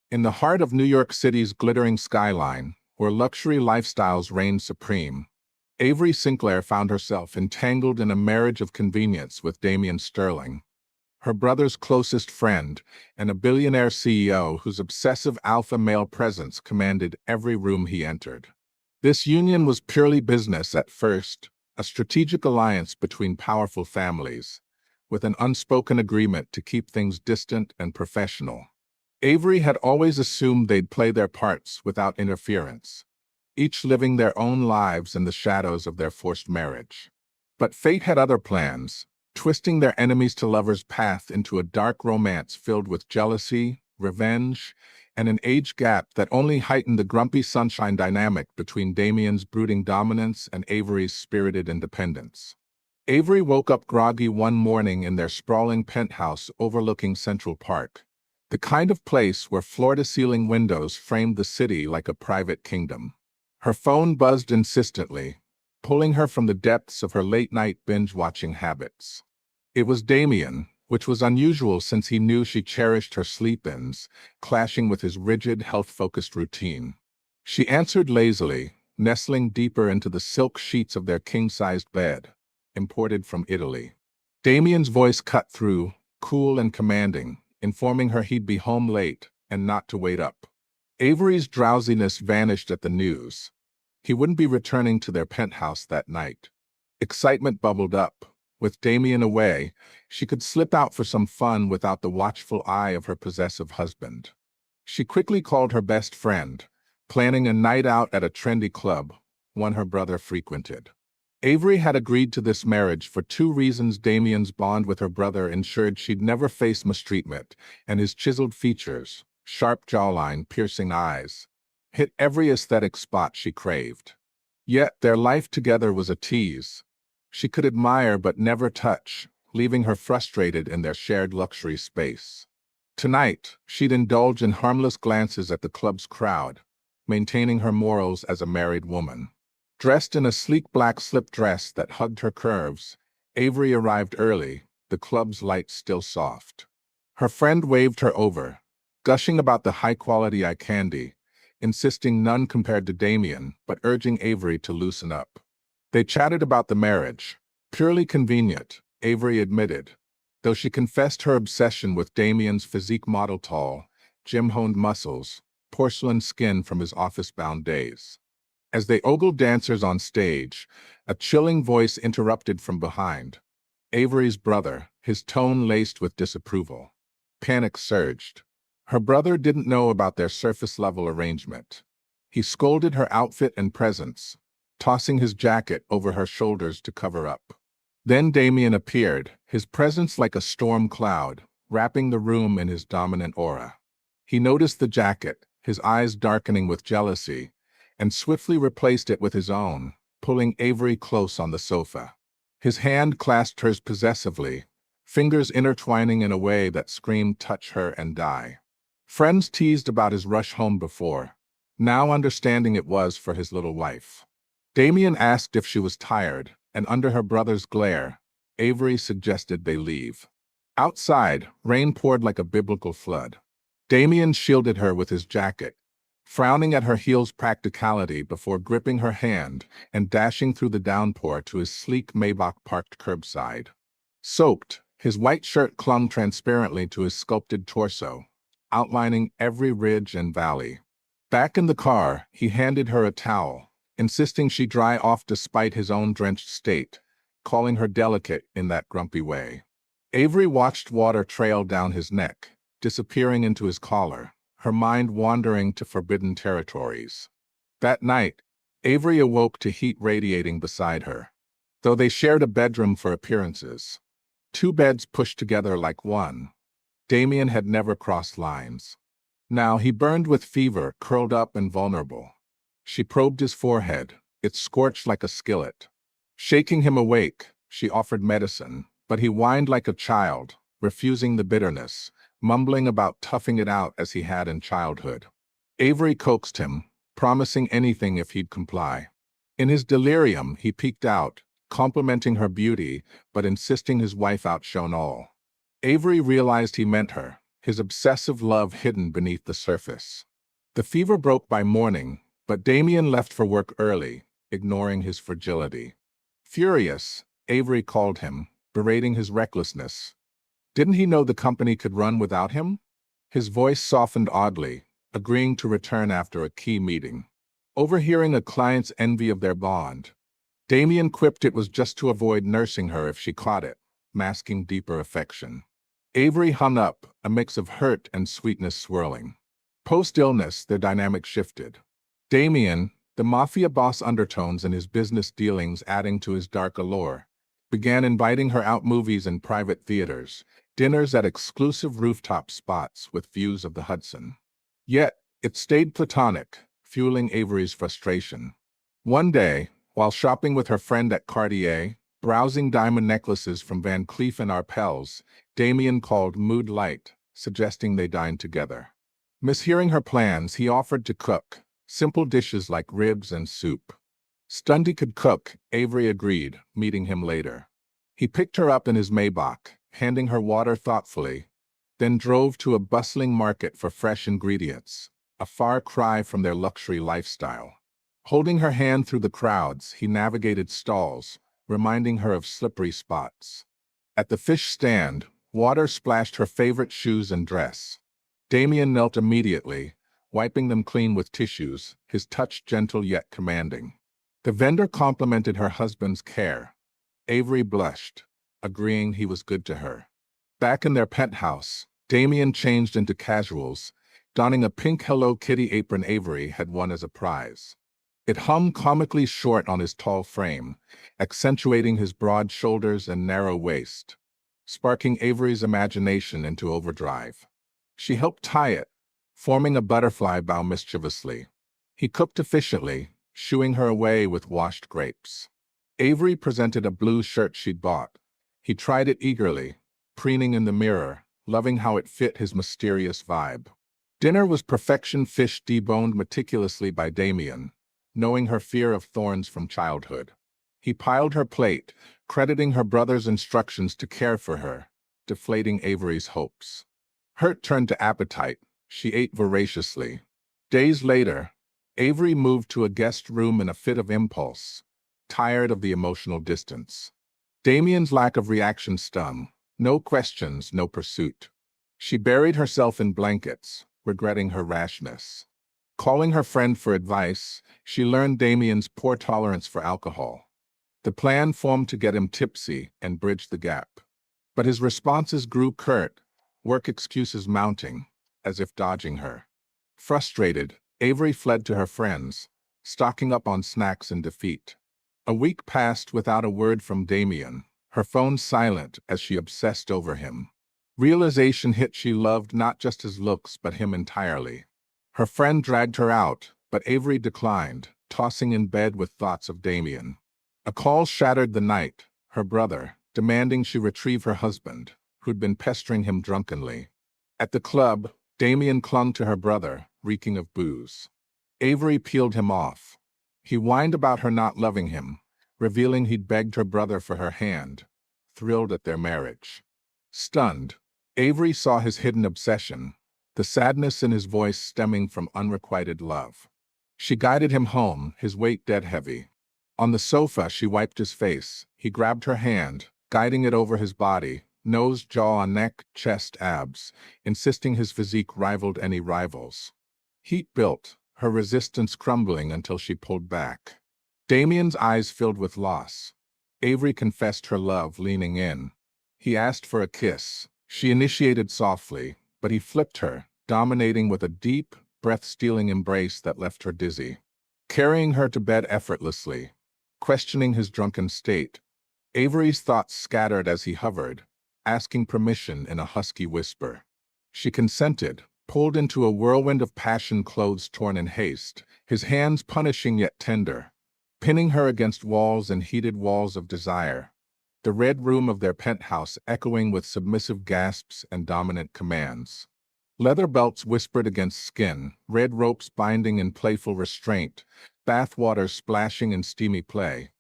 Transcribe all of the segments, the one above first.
In the heart of New York City's glittering skyline, where luxury lifestyles reigned supreme, Avery Sinclair found herself entangled in a marriage of convenience with Damian Sterling, her brother's closest friend, and a billionaire CEO whose obsessive alpha male presence commanded every room he entered. This union was purely business at first, a strategic alliance between powerful families, with an unspoken agreement to keep things distant and professional. Avery had always assumed they'd play their parts without interference, each living their own lives in the shadows of their forced marriage. But fate had other plans, twisting their enemies to lovers' path into a dark romance filled with jealousy, revenge, and an age gap that only heightened the grumpy sunshine dynamic between Damian's brooding dominance and Avery's spirited independence. Avery woke up groggy one morning in their sprawling penthouse overlooking Central Park, the kind of place where floor-to-ceiling windows framed the city like a private kingdom. Her phone buzzed insistently, pulling her from the depths of her late-night binge-watching habits. It was Damian, which was unusual since he knew she cherished her sleep-ins, clashing with his rigid, health-focused routine. She answered lazily, nestling deeper into the silk sheets of their king-sized bed, imported from Italy. Damian's voice cut through, cool and commanding, informing her he'd be home late and not to wait up. Avery's drowsiness vanished at the news. He wouldn't be returning to their penthouse that night. Excitement bubbled up. With Damian away, she could slip out for some fun without the watchful eye of her possessive husband. She quickly called her best friend, planning a night out at a trendy club, one her brother frequented. Avery had agreed to this marriage for two reasons. Damian's bond with her brother ensured she'd never face mistreatment, and his chiseled features, sharp jawline, piercing eyes, hit every aesthetic spot she craved. Yet their life together was a tease. She could admire but never touch, leaving her frustrated in their shared luxury space. Tonight, she'd indulge in harmless glances at the club's crowd, maintaining her morals as a married woman. Dressed in a sleek black slip dress that hugged her curves, Avery arrived early, the club's lights still soft. Her friend waved her over, gushing about the high-quality eye candy, insisting none compared to Damian, but urging Avery to loosen up. They chatted about the marriage. Purely convenient, Avery admitted, though she confessed her obsession with Damian's physique model tall, gym-honed muscles, porcelain skin from his office-bound days. As they ogled dancers on stage, a chilling voice interrupted from behind. Avery's brother, his tone laced with disapproval. Panic surged. Her brother didn't know about their surface-level arrangement. He scolded her outfit and presence, tossing his jacket over her shoulders to cover up. Then Damian appeared, his presence like a storm cloud, wrapping the room in his dominant aura. He noticed the jacket, his eyes darkening with jealousy, and swiftly replaced it with his own, pulling Avery close on the sofa. His hand clasped hers possessively, fingers intertwining in a way that screamed touch her and die. Friends teased about his rush home before, now understanding it was for his little wife. Damian asked if she was tired, and under her brother's glare, Avery suggested they leave. Outside, rain poured like a biblical flood. Damian shielded her with his jacket, frowning at her heel's practicality before gripping her hand and dashing through the downpour to his sleek Maybach parked curbside. Soaked, his white shirt clung transparently to his sculpted torso, outlining every ridge and valley. Back in the car, he handed her a towel, insisting she dry off despite his own drenched state, calling her delicate in that grumpy way. Avery watched water trail down his neck, disappearing into his collar, her mind wandering to forbidden territories. That night, Avery awoke to heat radiating beside her. Though they shared a bedroom for appearances, two beds pushed together like one, Damian had never crossed lines. Now he burned with fever, curled up and vulnerable. She probed his forehead, it scorched like a skillet. Shaking him awake, she offered medicine, but he whined like a child, refusing the bitterness, mumbling about toughing it out as he had in childhood. Avery coaxed him, promising anything if he'd comply. In his delirium, he peeked out, complimenting her beauty, but insisting his wife outshone all. Avery realized he meant her, his obsessive love hidden beneath the surface. The fever broke by morning, but Damien left for work early, ignoring his fragility. Furious, Avery called him, berating his recklessness. Didn't he know the company could run without him? His voice softened oddly, agreeing to return after a key meeting. Overhearing a client's envy of their bond, Damien quipped it was just to avoid nursing her if she caught it, masking deeper affection. Avery hung up, a mix of hurt and sweetness swirling. Post-illness, their dynamic shifted. Damien, the mafia boss undertones in his business dealings adding to his dark allure, began inviting her out movies and private theaters, dinners at exclusive rooftop spots with views of the Hudson. Yet, it stayed platonic, fueling Avery's frustration. One day, while shopping with her friend at Cartier, browsing diamond necklaces from Van Cleef and Arpels, Damien called Mood Light, suggesting they dine together. Mishearing her plans, he offered to cook, simple dishes like ribs and soup. Stunned he could cook, Avery agreed, meeting him later. He picked her up in his Maybach, handing her water thoughtfully, then drove to a bustling market for fresh ingredients, a far cry from their luxury lifestyle. Holding her hand through the crowds, he navigated stalls, reminding her of slippery spots. At the fish stand, water splashed her favorite shoes and dress. Damien knelt immediately, wiping them clean with tissues, his touch gentle yet commanding. The vendor complimented her husband's care. Avery blushed, agreeing he was good to her. Back in their penthouse, Damien changed into casuals, donning a pink Hello Kitty apron Avery had won as a prize. It hung comically short on his tall frame, accentuating his broad shoulders and narrow waist, sparking Avery's imagination into overdrive. She helped tie it, forming a butterfly bow mischievously. He cooked efficiently, shooing her away with washed grapes. Avery presented a blue shirt she'd bought. He tried it eagerly, preening in the mirror, loving how it fit his mysterious vibe. Dinner was perfection, fish deboned meticulously by Damien, knowing her fear of thorns from childhood. He piled her plate, crediting her brother's instructions to care for her, deflating Avery's hopes. Hurt turned to appetite. She ate voraciously. Days later, Avery moved to a guest room in a fit of impulse, tired of the emotional distance. Damien's lack of reaction stung. No questions, no pursuit. She buried herself in blankets, regretting her rashness. Calling her friend for advice, she learned Damien's poor tolerance for alcohol. The plan formed to get him tipsy and bridge the gap. But his responses grew curt, work excuses mounting, as if dodging her. Frustrated, Avery fled to her friends, stocking up on snacks in defeat. A week passed without a word from Damien, her phone silent as she obsessed over him. Realization hit she loved not just his looks but him entirely. Her friend dragged her out, but Avery declined, tossing in bed with thoughts of Damien. A call shattered the night, her brother, demanding she retrieve her husband, who'd been pestering him drunkenly. At the club, Damien clung to her brother, reeking of booze. Avery peeled him off. He whined about her not loving him, revealing he'd begged her brother for her hand, thrilled at their marriage. Stunned, Avery saw his hidden obsession, the sadness in his voice stemming from unrequited love. She guided him home, his weight dead heavy. On the sofa, she wiped his face. He grabbed her hand, guiding it over his body, nose, jaw, neck, chest, abs, insisting his physique rivaled any rivals. Heat built, her resistance crumbling until she pulled back. Damien's eyes filled with loss. Avery confessed her love, leaning in. He asked for a kiss. She initiated softly, but he flipped her, dominating with a deep, breath-stealing embrace that left her dizzy. Carrying her to bed effortlessly, questioning his drunken state, Avery's thoughts scattered as he hovered, asking permission in a husky whisper. She consented, pulled into a whirlwind of passion, clothes torn in haste, his hands punishing yet tender, pinning her against walls and heated walls of desire, the red room of their penthouse echoing with submissive gasps and dominant commands. Leather belts whispered against skin, red ropes binding in playful restraint, bath waters splashing in steamy play.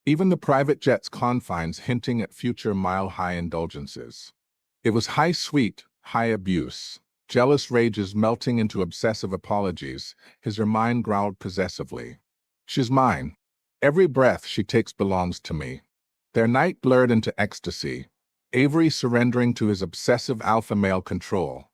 Even the private jet's confines hinting at future mile-high indulgences. It was high sweet, high abuse. Jealous rages melting into obsessive apologies, her mind growled possessively. She's mine. Every breath she takes belongs to me. Their night blurred into ecstasy, Avery surrendering to his obsessive alpha male control,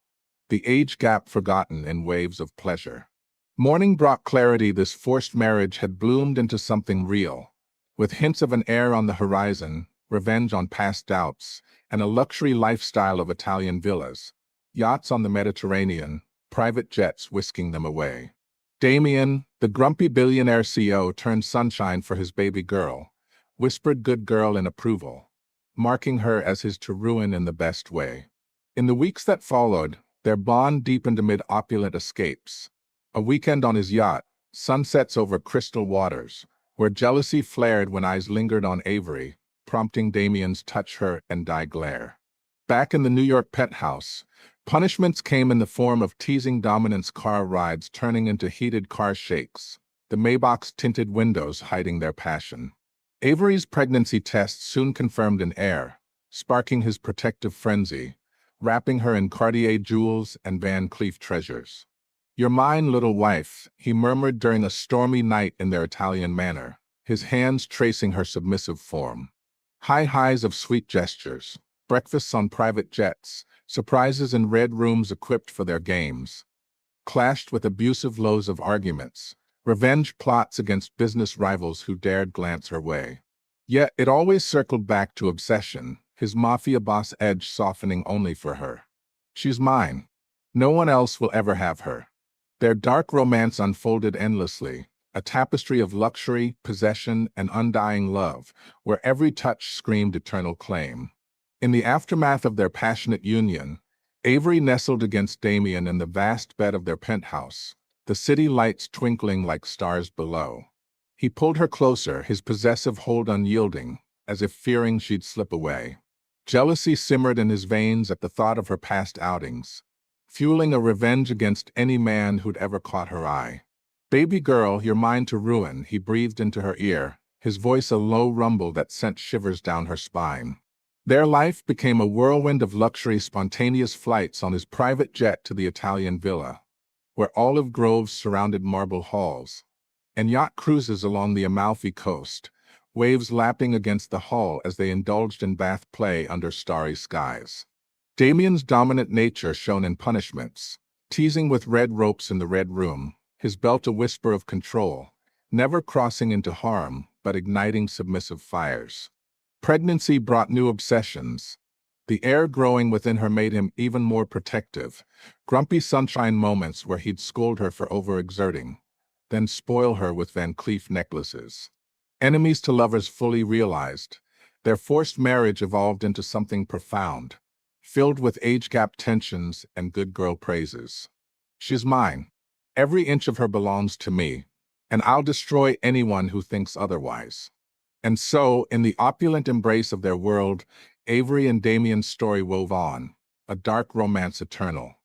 the age gap forgotten in waves of pleasure. Morning brought clarity. This forced marriage had bloomed into something real, with hints of an heir on the horizon, revenge on past doubts, and a luxury lifestyle of Italian villas, yachts on the Mediterranean, private jets whisking them away. Damien, the grumpy billionaire CEO, turned sunshine for his baby girl, whispered good girl in approval, marking her as his to ruin in the best way. In the weeks that followed, their bond deepened amid opulent escapes. A weekend on his yacht, sunsets over crystal waters, where jealousy flared when eyes lingered on Avery, prompting Damien's touch her and die glare. Back in the New York penthouse, punishments came in the form of teasing dominance car rides turning into heated car shakes, the Maybach's tinted windows hiding their passion. Avery's pregnancy test soon confirmed an heir, sparking his protective frenzy, wrapping her in Cartier jewels and Van Cleef treasures. "You're mine, little wife," he murmured during a stormy night in their Italian manner, his hands tracing her submissive form. High highs of sweet gestures, breakfasts on private jets, surprises in red rooms equipped for their games, clashed with abusive lows of arguments, revenge plots against business rivals who dared glance her way. Yet it always circled back to obsession, his mafia boss edge softening only for her. "She's mine. No one else will ever have her." Their dark romance unfolded endlessly, a tapestry of luxury, possession, and undying love, where every touch screamed eternal claim. In the aftermath of their passionate union, Avery nestled against Damien in the vast bed of their penthouse, the city lights twinkling like stars below. He pulled her closer, his possessive hold unyielding, as if fearing she'd slip away. Jealousy simmered in his veins at the thought of her past outings, fueling a revenge against any man who'd ever caught her eye. "Baby girl, you're mine to ruin," he breathed into her ear, his voice a low rumble that sent shivers down her spine. Their life became a whirlwind of luxury, spontaneous flights on his private jet to the Italian villa, where olive groves surrounded marble halls, and yacht cruises along the Amalfi Coast, waves lapping against the hull as they indulged in bath play under starry skies. Damien's dominant nature shone in punishments, teasing with red ropes in the red room, his belt a whisper of control, never crossing into harm but igniting submissive fires. Pregnancy brought new obsessions. The air growing within her made him even more protective, grumpy sunshine moments where he'd scold her for overexerting, then spoil her with Van Cleef necklaces. Enemies to lovers fully realized, their forced marriage evolved into something profound, filled with age gap tensions and good girl praises. "She's mine. Every inch of her belongs to me, and I'll destroy anyone who thinks otherwise." And so, in the opulent embrace of their world, Avery and Damien's story wove on, a dark romance eternal.